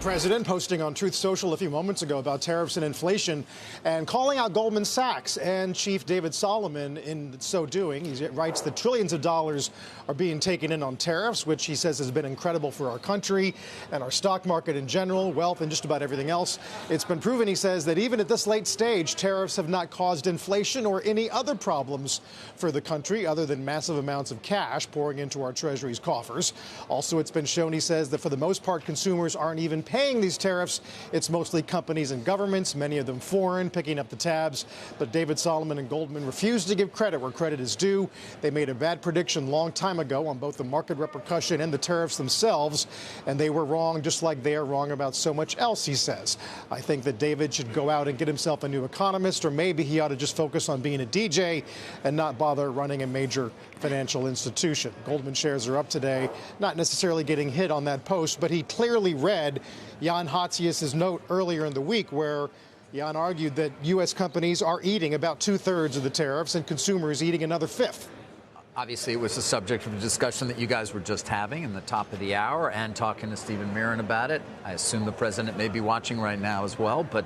president posting on Truth Social a few moments ago about tariffs and inflation and calling out Goldman Sachs and Chief David Solomon in so doing. He writes that trillions of dollars are being taken in on tariffs, which he says has been incredible for our country and our stock market in general, wealth, and just about everything else. It's been proven, he says, that even at this late stage, tariffs have not caused inflation or any other problems for the country other than massive amounts of cash pouring into our Treasury's coffers. Also, it's been shown, he says, that for the most part, consumers aren't even paying these tariffs. It's mostly companies and governments, many of them foreign, picking up the tabs. But David Solomon and Goldman refused to give credit where credit is due. They made a bad prediction a long time ago on both the market repercussion and the tariffs themselves, and they were wrong, just like they are wrong about so much else, he says. I think that David should go out and get himself a new economist, or maybe he ought to just focus on being a DJ and not bother running a major financial institution. Goldman shares are up today, not necessarily getting hit on that post, but he clearly read Jan Hatzius' note earlier in the week where Jan argued that U.S. companies are eating about 2/3 of the tariffs and consumers eating another fifth. Obviously, it was the subject of a discussion that you guys were just having in the top of the hour and talking to Stephen Mirren about it. I assume the president may be watching right now as well, but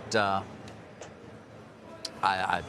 I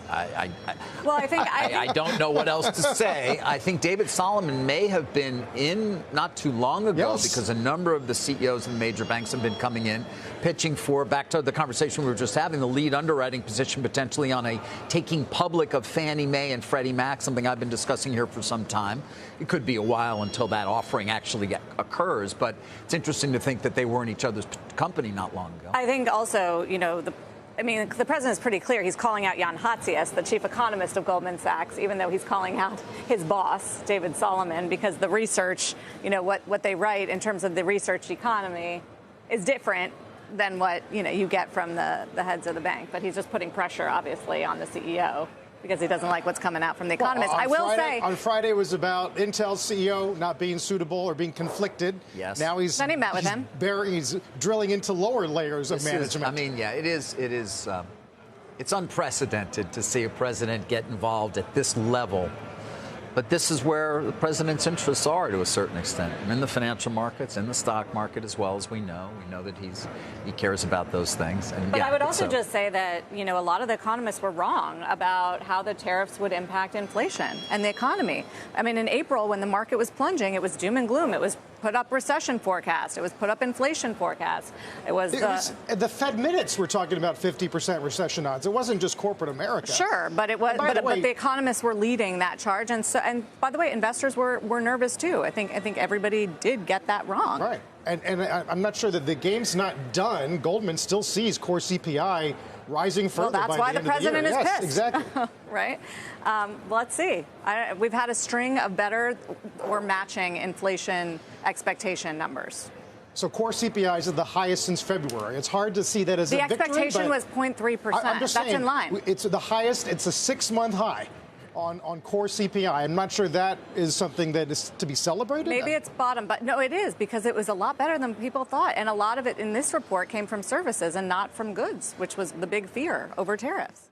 don't know what else to say. I think David Solomon may have been in not too long ago because a number of the CEOs of the major banks have been coming in, pitching for, back to the conversation we were just having, the lead underwriting position potentially on a taking public of Fannie Mae and Freddie Mac, something I've been discussing here for some time. It could be a while until that offering actually occurs, but it's interesting to think that they were in each other's company not long ago. I think also, the president is pretty clear. He's calling out Jan Hatzius, the chief economist of Goldman Sachs, even though he's calling out his boss, David Solomon, because the research, what they write in terms of the research economy is different than what, you get from the heads of the bank. But he's just putting pressure, obviously, on the CEO because he doesn't like what's coming out from the economists. On Friday it was about Intel's CEO not being suitable or being conflicted. Yes. Now he's met with him. He's drilling into lower layers of management. It's unprecedented to see a president get involved at this level. But this is where the president's interests are to a certain extent, in the financial markets, in the stock market as well as we know. We know that he cares about those things. And but I would also just say that, a lot of the economists were wrong about how the tariffs would impact inflation and the economy. I mean, in April, when the market was plunging, it was doom and gloom. It was put up recession forecast. It was put up inflation forecast. It was the Fed minutes were talking about 50% recession odds. It wasn't just corporate America. Sure, but it was. But the economists were leading that charge, and by the way, investors were nervous too. I think everybody did get that wrong. Right, and I'm not sure that the game's not done. Goldman still sees core CPI rising further. Well, that's why the president is pissed. Exactly. Right. Let's see. We've had a string of better or matching inflation expectation numbers. So core CPIs are the highest since February. It's hard to see that as a victory. The expectation was 0.3%. That's in line. It's the highest. It's a 6-month high on core CPI. I'm not sure that is something that is to be celebrated. Maybe it's bottom, but no, it is, because it was a lot better than people thought. And a lot of it in this report came from services and not from goods, which was the big fear over tariffs.